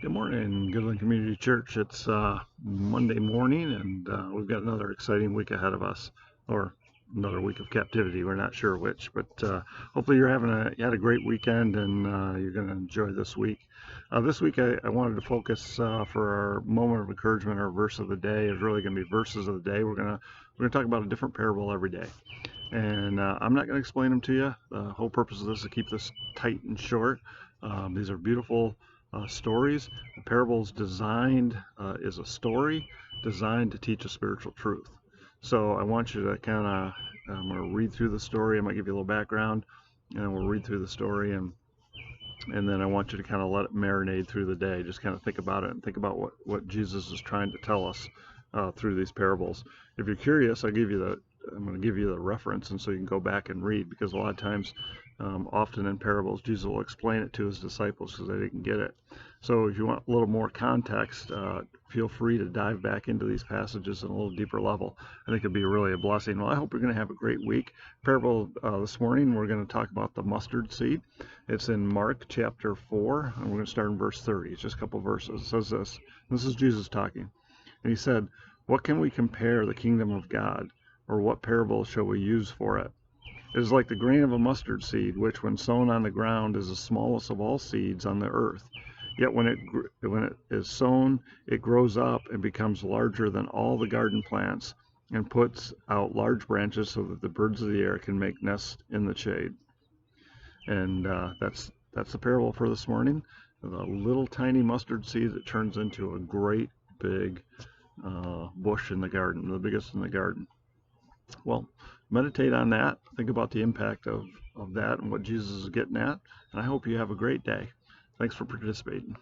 Good morning, Goodland Community Church. It's Monday morning, and we've got another exciting week ahead of us, or another week of captivity. We're not sure which, but hopefully you had a great weekend, and you're going to enjoy this week. This week, I wanted to focus for our moment of encouragement. Our verse of the day is really going to be verses of the day. We're going to talk about a different parable every day, and I'm not going to explain them to you. The whole purpose of this is to keep this tight and short. These are beautiful stories. The parable's designed is a story designed to teach a spiritual truth. So I want you to I'm going to read through the story. I'm going to give you a little background, and we'll read through the story, and then I want you to kind of let it marinate through the day. Just kind of think about it and think about what Jesus is trying to tell us through these parables. If you're curious, I'm going to give you the reference, and so you can go back and read, because a lot of times, often in parables, Jesus will explain it to his disciples because they didn't get it. So if you want a little more context, feel free to dive back into these passages in a little deeper level. I think it'd be really a blessing. Well, I hope you're going to have a great week. Parable this morning, we're going to talk about the mustard seed. It's in Mark chapter 4, and we're going to start in verse 30. It's just a couple verses. It says this. This is Jesus talking. And he said, "What can we compare the kingdom of God, or what parable shall we use for it? It is like the grain of a mustard seed, which when sown on the ground is the smallest of all seeds on the earth. Yet when it is sown, it grows up and becomes larger than all the garden plants, and puts out large branches so that the birds of the air can make nests in the shade." And that's the parable for this morning. The little tiny mustard seed that turns into a great big bush in the garden, the biggest in the garden. Well, meditate on that. Think about the impact of that and what Jesus is getting at. And I hope you have a great day. Thanks for participating.